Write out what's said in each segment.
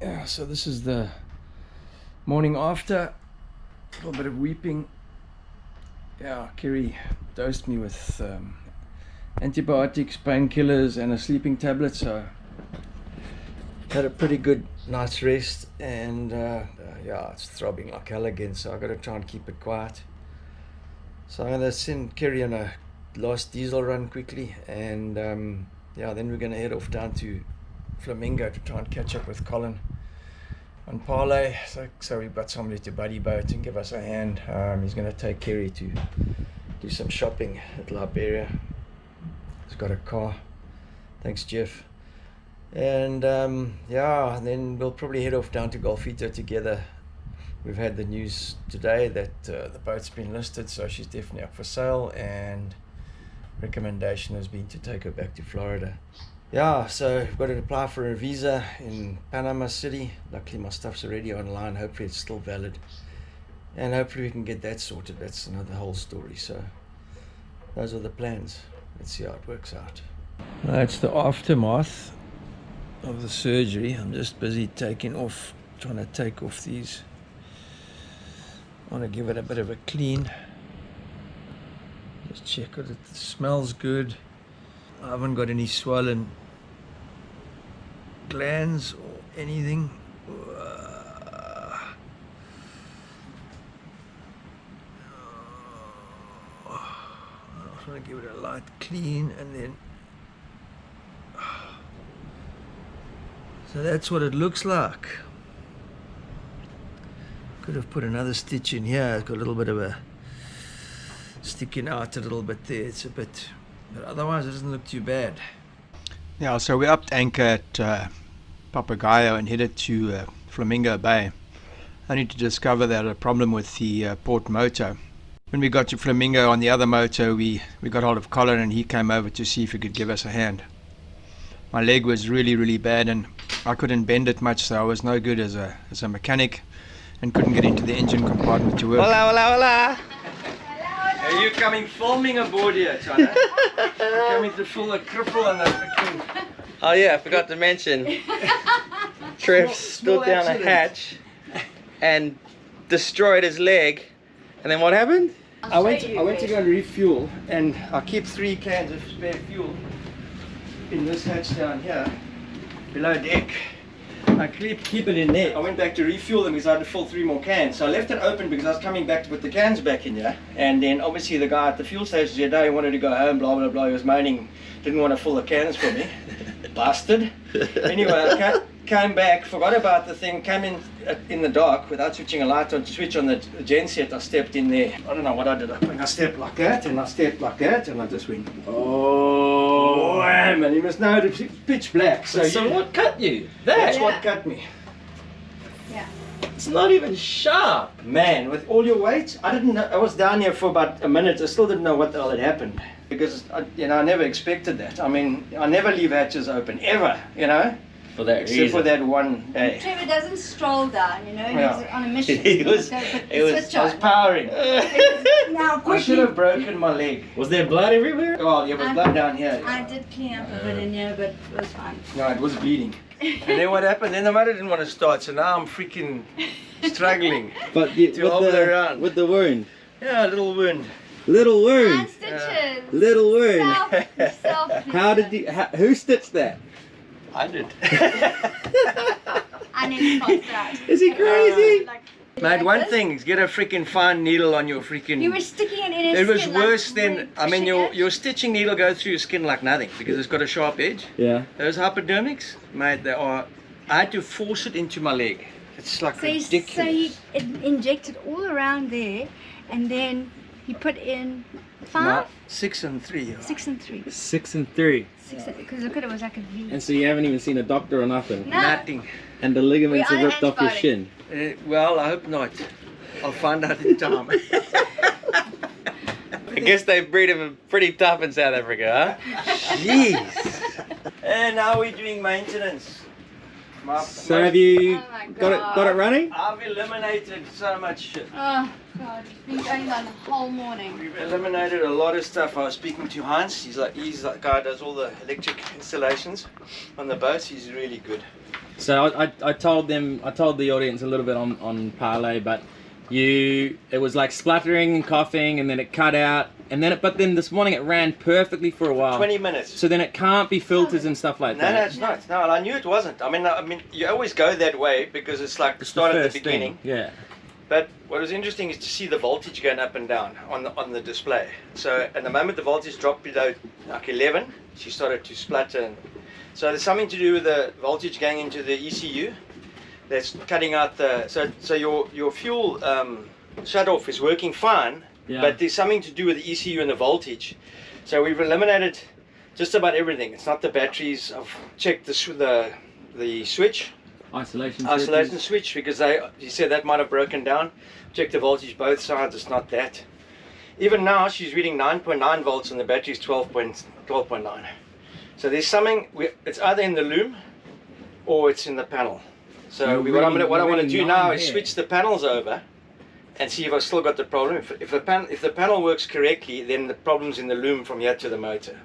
Yeah, so this is the morning after. A little bit of weeping. Yeah, Kerry dosed me with antibiotics, painkillers, and a sleeping tablet. So had a pretty good night's rest, and yeah, it's throbbing like hell again. So I got to try and keep it quiet. So I'm gonna send Kerry on a last diesel run quickly, and yeah, then we're gonna head off down to Flamingo to try and catch up with Colin on Parlay. So we've got somebody to buddy boat and give us a hand. He's gonna take Kerry to do some shopping at Liberia. He's got a car. Thanks, Jeff. And yeah, then we'll probably head off down to Golfito together. We've had the news today that the boat's been listed, so she's definitely up for sale, and recommendation has been to take her back to Florida. Yeah, so we've got to apply for a visa in Panama City. Luckily my stuff's already online. Hopefully it's still valid, and hopefully we can get that sorted. That's another whole story. So those are the plans. Let's see how it works out. It's the aftermath of the surgery. I'm just busy trying to take off these. I want to give it a bit of a clean. Just check it. It smells good. I haven't got any swollen glands or anything. I just want to give it a light clean, and then so that's what it looks like. Could have put another stitch in here. It's got a little bit of a sticking out a little bit there. It's a bit, but otherwise it doesn't look too bad. Yeah, so we upped anchor at Papagayo and headed to Flamingo Bay, only to discover that a problem with the port motor. When we got to Flamingo on the other motor, we got hold of Colin, and he came over to see if he could give us a hand. My leg was really bad, and I couldn't bend it much, so I was no good as a mechanic, and couldn't get into the engine compartment to work. Hola, hola, hola. Are you coming filming aboard here, China? You're coming to fill a cripple and a freaking... Oh yeah, I forgot to mention. Trev Small stood down accident. a hatch and destroyed his leg. And then what happened? I went to go and refuel, and I keep 3 cans of spare fuel in this hatch down here, below deck. I keep it in there. I went back to refuel them because I had to fill 3 more cans. So I left it open because I was coming back to put the cans back in here. And then obviously the guy at the fuel station said, no, he wanted to go home, blah, blah, blah. He was moaning, didn't want to fill the cans for me. Bastard. Anyway, I came back, forgot about the thing, came in the dark without switching a light on to switch on the gen set. I stepped in there. I don't know what I did. I think I stepped like that, and I stepped like that, and I just went, oh, wham, and you must know it's pitch black. So what cut you? That's what cut me. Yeah. It's not even sharp. Man, with all your weight, I didn't know. I was down here for about a minute. I still didn't know what the hell had happened, because I never expected that. I mean, I never leave hatches open ever, For that except reason. for that one day. Trevor doesn't stroll down, Yeah. he's on a mission. It was- So put it the was- switch I was on. powering. Now I quickly. should have broken my leg. Was there blood everywhere? Oh, there was blood down here. I did clean up a bit in here, but it was fine. No, it was bleeding. And then what happened? Then the motor didn't want to start, so now I'm freaking struggling. But you, To hobble around. with the wound. Yeah, a little wound. Little wound. 9 stitches. Little wound. Self. How did you? Who stitched that? I did. I need to cross that. Is he crazy? Mate, one this. thing is get a freaking fine needle on your freaking... You were sticking it in his It was skin, worse like, than... I mean, pushing it. your stitching needle goes through your skin like nothing because it's got a sharp edge. Yeah. Those hypodermics, mate, they are... I had to force it into my leg. It's like So ridiculous. he injected all around there, and then he put in 5, No, 6 and 3. 6 and 3. 6 and 3. Because look at it was like a V. And so you haven't even seen a doctor or nothing. No. Nothing. And the ligaments We're are on ripped off your antibiotic. shin. Well, I hope not. I'll find out in time. I guess they breed them pretty tough in South Africa, huh? Jeez. And now we're doing maintenance. So have you Oh my got it God. running? I've eliminated so much shit. Oh, God, it's been going on the whole morning. We've eliminated a lot of stuff. I was speaking to Heinz. He's like guy who does all the electric installations on the boats. He's really good. So I told the audience a little bit on Parlay, but it was like spluttering and coughing, and then it cut out, and then but then this morning it ran perfectly for a while. 20 minutes. So then it can't be filters and stuff like No, that. it's not. No, I knew it wasn't. I mean, you always go that way because it's like start at the beginning. Yeah. But what was interesting is to see the voltage going up and down on the display. So at the moment the voltage dropped below like 11, she started to splutter. And so there's something to do with the voltage going into the ECU that's cutting out the. So your fuel shut off is working fine, but there's something to do with the ECU and the voltage. So we've eliminated just about everything. It's not the batteries. I've checked the switch. Isolation switch, because he said that might have broken down. Check the voltage both sides, it's not that. Even now she's reading 9.9 volts and the battery is 12.9. So there's something, it's either in the loom or it's in the panel. So what I want to do now is switch the panels over and see if I've still got the problem. If the panel works correctly, then the problem's in the loom from here to the motor.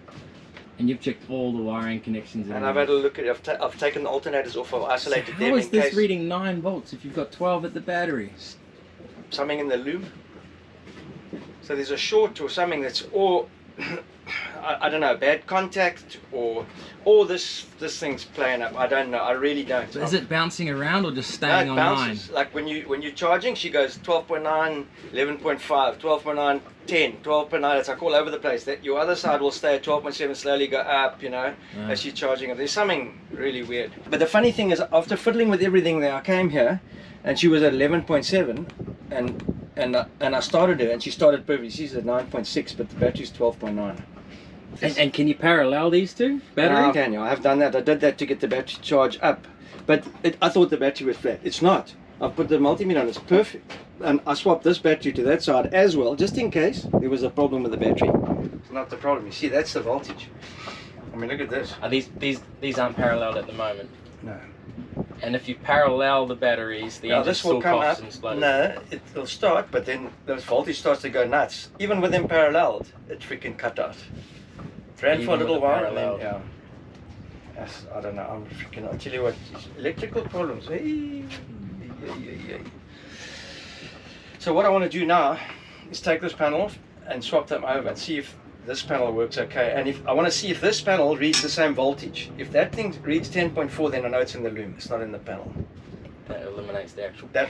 And you've checked all the wiring connections. And I've had a look at it. I've taken the alternators off. I've isolated them. How is this reading 9 volts if you've got 12 at the battery? Something in the loom. So there's a short or something that's, or I don't know, bad contact, or this thing's playing up. I don't know. I really don't. So is it bouncing around or just staying on 9? Bounces. Like when you're charging, she goes 12.9, 11.5, 12.9, 10, 12.9. It's like all over the place. That your other side will stay at 12.7, slowly go up, as she's charging. There's something really weird. But the funny thing is, after fiddling with everything there, I came here, and she was at 11.7, and I started her, and she started perfectly. She's at 9.6, but the battery's 12.9. And can you parallel these two batteries? No, I can. I have done that. I did that to get the battery charge up, but I thought the battery was flat. It's not. I've put the multimeter on. It's perfect, and I swapped this battery to that side as well, just in case there was a problem with the battery. It's not the problem. You see, that's the voltage. I mean, look at this. Are these aren't paralleled at the moment? No. And if you parallel the batteries, the engine this will still come coughs up. and splutters? No, it'll start, but then the voltage starts to go nuts. Even with them paralleled, it freaking cut out. It ran for a little while, and then, Yes, I don't know. I'll tell you what. Electrical problems. Hey. So what I want to do now is take this panel off and swap them over and see if this panel works okay. And if I want to see if this panel reads the same voltage. If that thing reads 10.4, then I know it's in the loom. It's not in the panel. That eliminates the actual The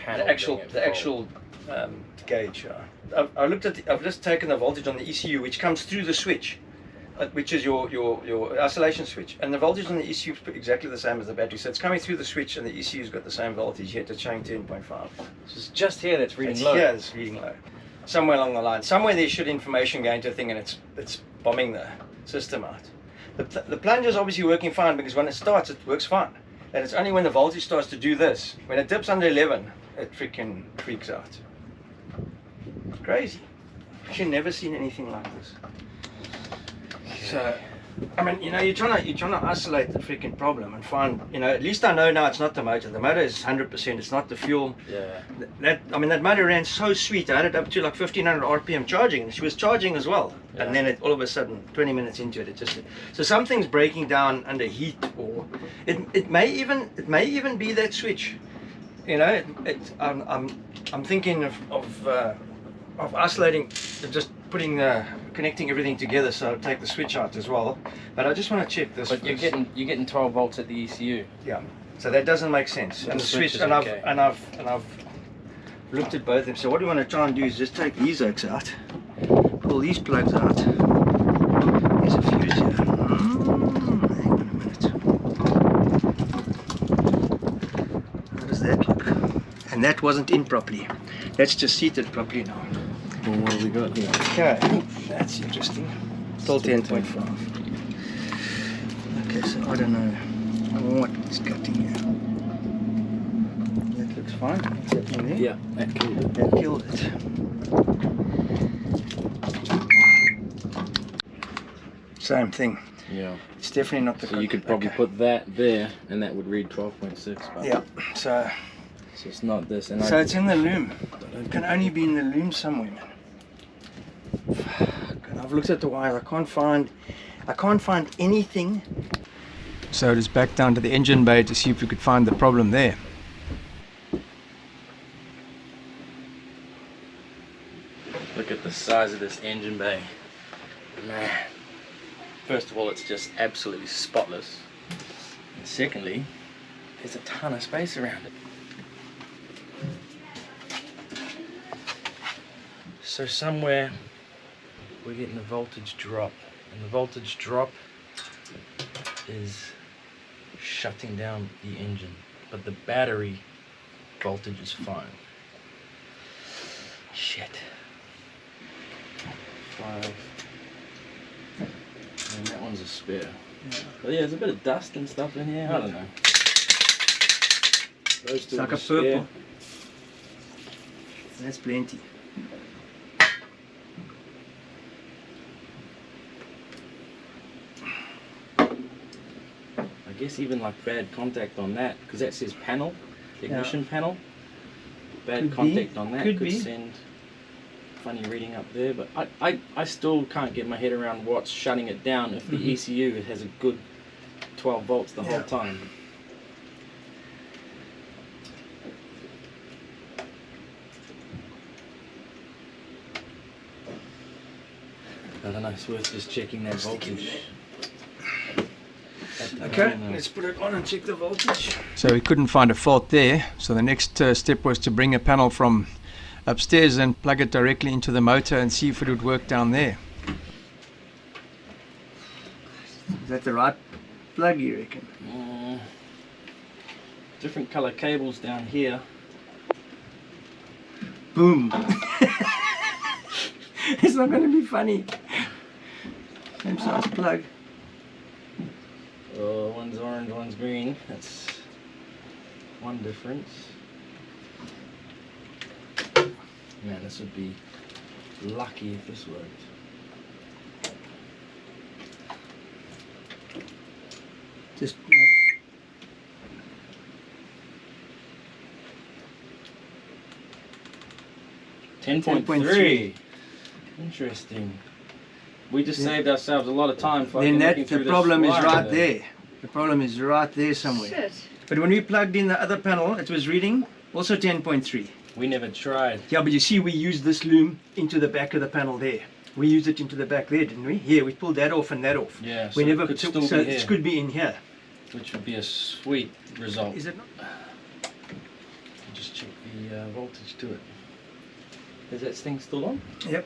actual gauge. I've just taken the voltage on the ECU, which comes through the switch, which is your isolation switch, and the voltage on the ECU is exactly the same as the battery. So it's coming through the switch, and the ECU's got the same voltage. Yet it's showing 10.5. So it's just here that's reading low. Yeah, it's reading low. Somewhere along the line, somewhere there should information go into a thing, and it's bombing the system out. The plunger's obviously working fine because when it starts, it works fine. And it's only when the voltage starts to do this, when it dips under 11, it freaking freaks out. It's crazy. I've never seen anything like this. So, I mean, you're trying to isolate the freaking problem and find, at least I know now it's not the motor. The motor is 100%. It's not the fuel. Yeah. That motor ran so sweet. I had it up to like 1500 RPM charging, and she was charging as well. Yeah. And then all of a sudden, 20 minutes into it, so something's breaking down under heat, or it may even be that switch. I'm thinking of isolating, just connecting everything together, so I'll take the switch out as well. But I just want to check this. But you're getting 12 volts at the ECU. Yeah. So that doesn't make sense. And the switch, and I've looked at both of them. So what we want to try and do is just take these oaks out, pull these plugs out. There's a fuse here. Hang on a minute. How does that look? And that wasn't in properly. That's just seated properly now. Well, what have we got here? Okay, that's interesting. Still 10.5. Okay, so I don't know what is cutting here. That looks fine. What's happening there? Yeah, that killed it. That killed it. Same thing. Yeah. It's definitely not the. So you could probably put that there, and that would read 12.6. Yeah. So it's not this. And so it's in the loom. It can only be in the loom somewhere, man. Fuck, I've looked at the wire. I can't find anything. So it is back down to the engine bay to see if we could find the problem there. Look at the size of this engine bay. Man. First of all, it's just absolutely spotless. And secondly, there's a ton of space around it. So somewhere we're getting a voltage drop, and the voltage drop is shutting down the engine, but the battery voltage is fine. Shit. 5. And that one's a spare. But yeah, there's a bit of dust and stuff in here. I don't know. Those two It's like are a spare. purple. That's plenty. I guess even like bad contact on that, because that says panel, ignition panel. Bad Could contact be. on that Could could be. send funny reading up there. But I still can't get my head around what's shutting it down if the ECU has a good 12 volts the whole time. I don't know, it's worth just checking that voltage. Okay, let's put it on and check the voltage. So we couldn't find a fault there. So the next step was to bring a panel from upstairs and plug it directly into the motor and see if it would work down there. Is that the right plug, you reckon? Different color cables down here. Boom. It's not going to be funny. Same size plug. One's orange, one's green. That's one difference. Man, this would be lucky if this worked. Just 10.3. Interesting. We just saved ourselves a lot of time. then the problem is right there. The problem is right there somewhere. Shit. But when we plugged in the other panel, it was reading also 10.3. We never tried. Yeah, but you see, we used this loom into the back of the panel there. We used it into the back there, didn't we? Here, we pulled that off and that off. Yeah, so we never it could took, still so be it here, could be in here. which would be a sweet result. Is it not? Just check the voltage to it. Is that thing still on? Yep.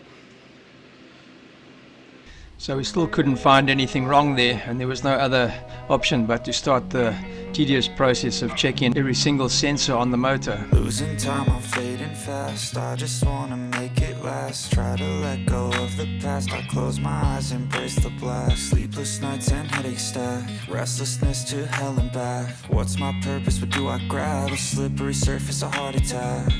So we still couldn't find anything wrong there, and there was no other option but to start the tedious process of checking every single sensor on the motor. Losing time, I'm fading fast. I just wanna make it last. Try to let go of the past. I close my eyes, embrace the blast. Sleepless nights and headaches stack. Restlessness to hell and back. What's my purpose? What do I grab? A slippery surface, a heart attack.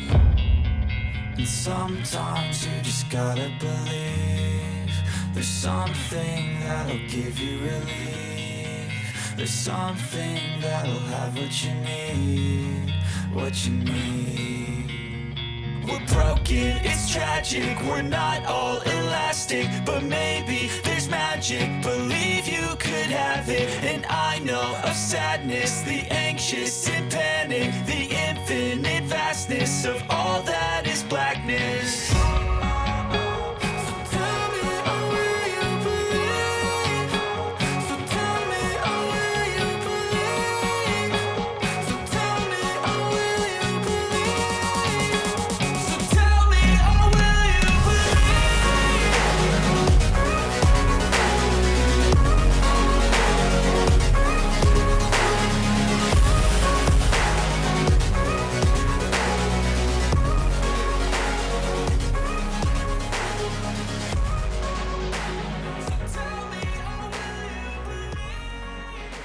And sometimes you just gotta believe there's something that'll give you relief. There's something that'll have what you need, what you need. We're broken, it's tragic, we're not all elastic, but maybe there's magic. Believe you could have it, and I know of sadness, the anxious and panic, the infinite vastness of all that is blackness.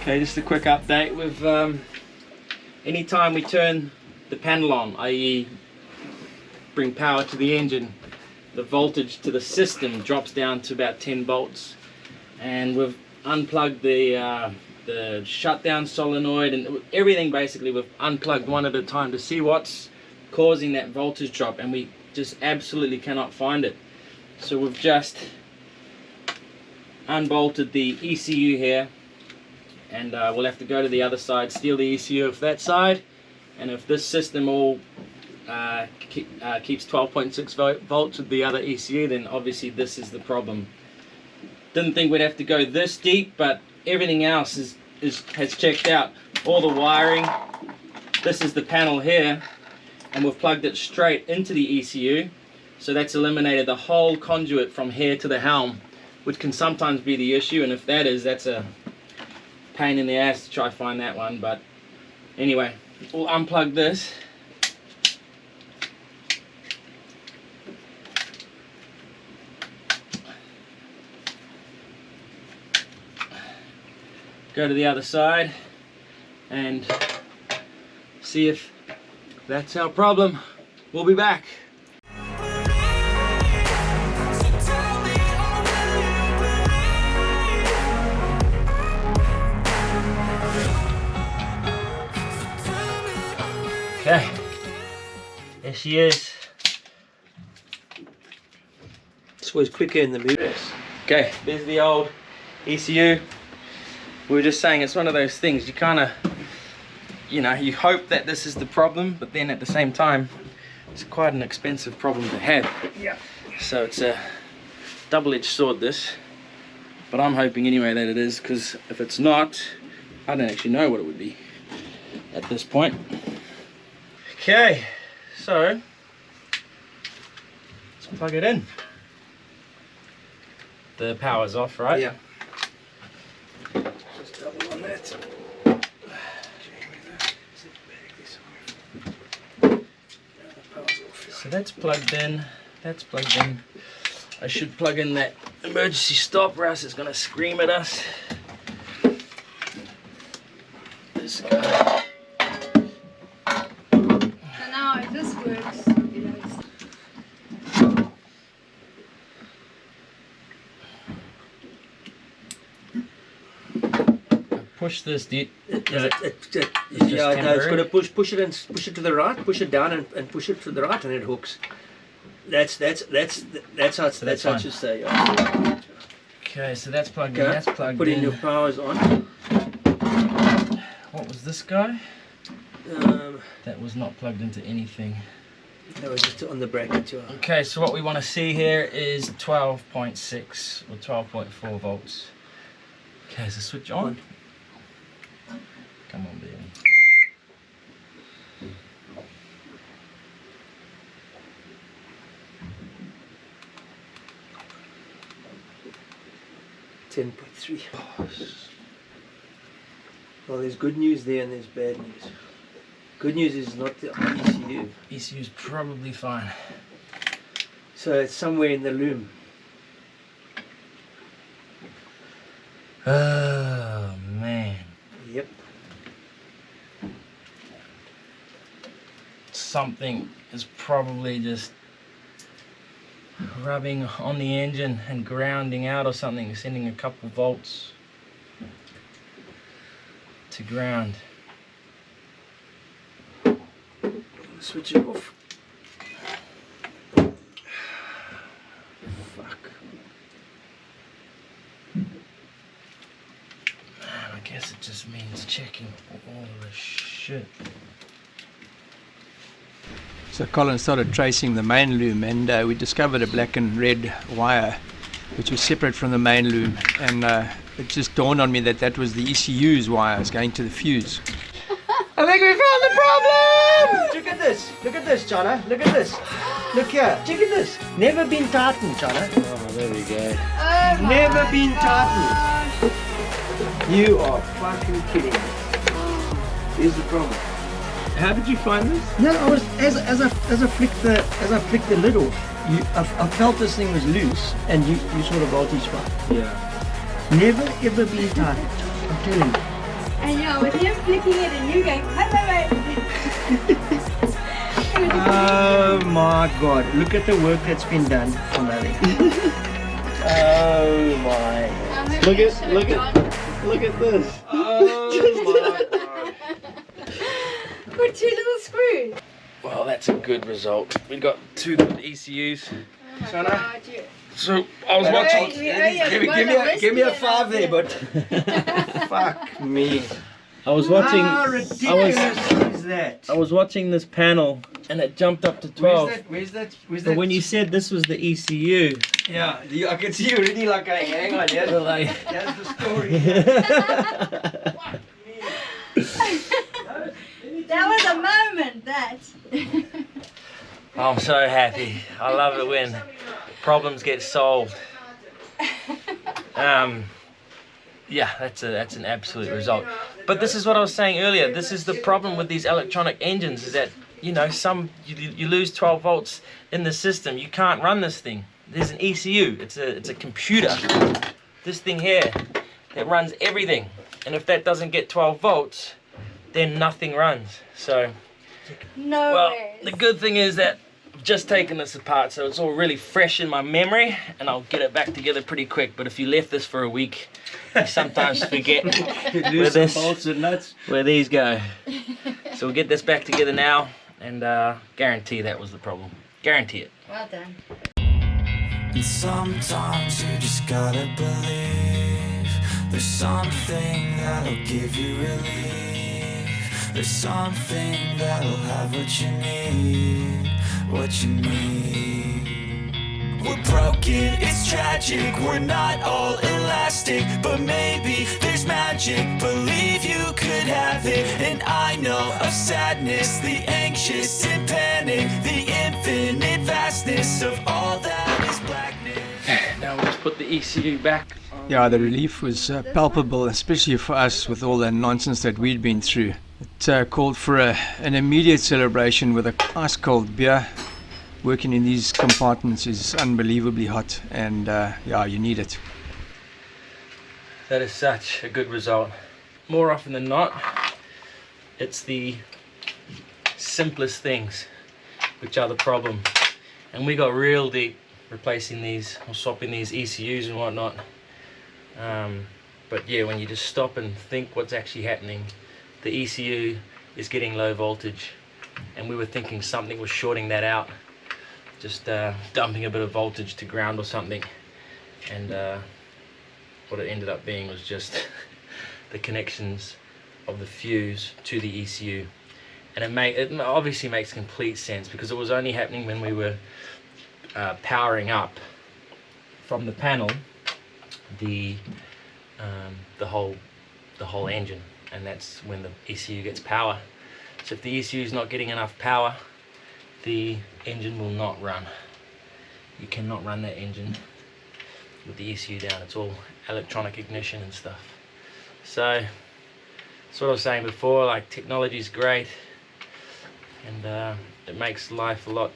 Okay, just a quick update with anytime we turn the panel on, i.e. bring power to the engine, the voltage to the system drops down to about 10 volts, and we've unplugged the shutdown solenoid and everything. Basically we've unplugged one at a time to see what's causing that voltage drop, and we just absolutely cannot find it. So we've just unbolted the ECU here, and we'll have to go to the other side, steal the ECU of that side, and if this system all keeps 12.6 volts with the other ECU, then obviously this is the problem. Didn't think we'd have to go this deep, but everything else has checked out. All the wiring, this is the panel here, and we've plugged it straight into the ECU, so that's eliminated the whole conduit from here to the helm, which can sometimes be the issue, and if that is, that's a pain in the ass to try to find that one. But anyway, we'll unplug this. Go to the other side and see if that's our problem. We'll be back. Okay, there she is. It's always quicker in the mood. Okay, there's the old ECU. We were just saying, it's one of those things, you kind of, you know, you hope that this is the problem, but then at the same time, it's quite an expensive problem to have. Yeah. So it's a double-edged sword, this. But I'm hoping anyway that it is, because if it's not, I don't actually know what it would be at this point. Okay, so let's plug it in. The power's off, right? Yeah. Just double on that. So that's plugged in. That's plugged in. I should plug in that emergency stop, or else it's going to scream at us. This guy. So now if this works, you know, Push this. Yeah, no, it's got to push it and push it to the right, push it down and push it to the right, and it hooks. That's how it should stay. Yeah. Okay, so that's plugged in. That's plugged Put in. your powers on. What was this guy? That was not plugged into anything. That was just on the bracket too. Okay, so what we want to see here is 12.6 or 12.4 volts. Okay, so switch on. Come on, baby. $10.3. Well, there's good news there and there's bad news. Good news is not the ECU. ECU is probably fine. So it's somewhere in the loom. Oh man. Yep. Something is probably just rubbing on the engine and grounding out or something, sending a couple volts to ground. Switch it off. Fuck. Man, I guess it just means checking all the shit. So Colin started tracing the main loom, and we discovered a black and red wire which was separate from the main loom, and it just dawned on me that that was the ECU's wires going to the fuse. I think we found the problem! Look at this. Look at this, Chana. Look at this. Look here. Check at this. Never been tightened, Chana. Oh, there we go. oh my Never been tightened. gosh. You are fucking kidding me. Here's the problem. How did you find this? No, I was as I flicked the lid off. I felt this thing was loose, and you sort of voltage spike. Yeah. Never ever been tightened. I'm telling you. And you know, with him flicking it and you going, wait. Oh my God! Look at the work that's been done for nothing. Oh my! Look at this. Oh my God. Put two little screws. Well, that's a good result. We got 2 good ECUs. Oh my God, So I was watching. Give me a 5 there, but fuck me. I was watching. How ridiculous is that? I was watching this panel, and it jumped up to 12. Where's that? But when you said this was the ECU, Yeah, I can see you already like, hang on, yeah. well, That's the story. That was a moment, that. I'm so happy. I love it when problems get solved. Yeah, that's an absolute result. But this is what I was saying earlier. This is the problem with these electronic engines, is that, you know, you lose 12 volts in the system. You can't run this thing. There's an ECU. It's a computer. This thing here, it runs everything. And if that doesn't get 12 volts, then nothing runs. So, No well, way. the good thing is that I've just taken this apart, so it's all really fresh in my memory, and I'll get it back together pretty quick. But if you left this for a week, you sometimes forget where these go. So we'll get this back together now, and guarantee that was the problem. Guarantee it. Well done. And sometimes you just gotta believe there's something that'll give you relief. There's something that'll have what you need, what you need. We're broken, it's tragic, we're not all elastic, but maybe there's magic, believe you could have it. And I know of sadness, the anxious and panic, the infinite vastness of all that is blackness. Now we'll just put the ECU back. Yeah, the relief was palpable, especially for us with all the nonsense that we'd been through. It called for an immediate celebration with a ice cold beer. Working in these compartments is unbelievably hot, and yeah, you need it. That is such a good result. More often than not, it's the simplest things which are the problem. And we got real deep replacing these or swapping these ECUs and whatnot. But yeah, when you just stop and think what's actually happening, the ECU is getting low voltage, and we were thinking something was shorting that out, just dumping a bit of voltage to ground or something, and what it ended up being was just the connections of the fuse to the ECU. And it obviously makes complete sense, because it was only happening when we were powering up from the panel the whole engine, and that's when the ECU gets power. So if the ECU is not getting enough power, the engine will not run. You cannot run that engine with the ECU down. It's all electronic ignition and stuff. So that's what I was saying before, like, technology is great, and it makes life a lot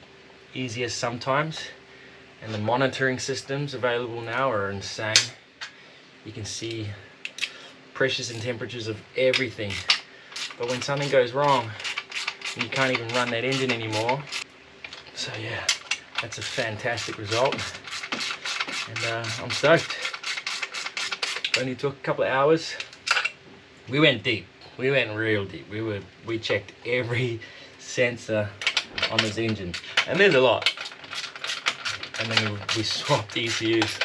easier sometimes, and the monitoring systems available now are insane. You can see pressures and temperatures of everything, but when something goes wrong, you can't even run that engine anymore. So yeah, that's a fantastic result, and I'm stoked. Only took a couple of hours. We went deep. We went real deep. We checked every sensor on this engine, and there's a lot. And then we swapped ECUs.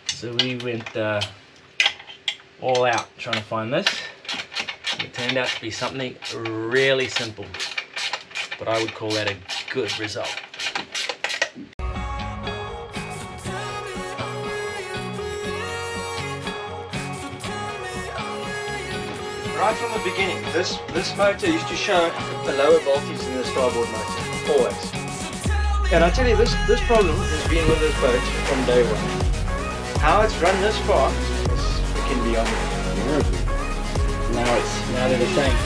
So we went all out trying to find this. It turned out to be something really simple, but I would call that a good result. Right from the beginning, this motor used to show a lower voltage than the starboard motor, always. And I tell you, this problem has been with this boat from day one. How it's run this far is freaking beyond me. Now they're the same.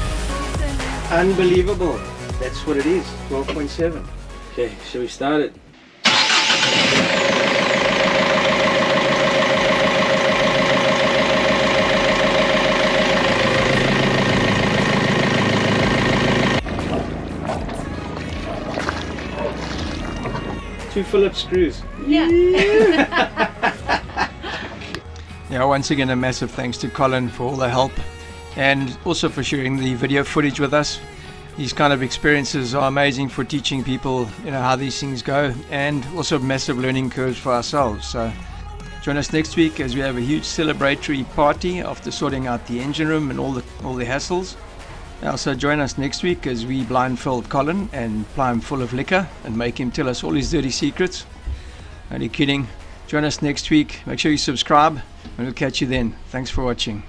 Unbelievable. That's what it is, 12.7. Okay, shall we start it? Two Phillips screws. Yeah. Yeah, once again, a massive thanks to Colin for all the help, and also for sharing the video footage with us. These kind of experiences are amazing for teaching people, how these things go, and also massive learning curves for ourselves. So join us next week as we have a huge celebratory party after sorting out the engine room and all the hassles. Also join us next week as we blindfold Colin and ply him full of liquor and make him tell us all his dirty secrets. Only kidding. Join us next week. Make sure you subscribe and we'll catch you then. Thanks for watching.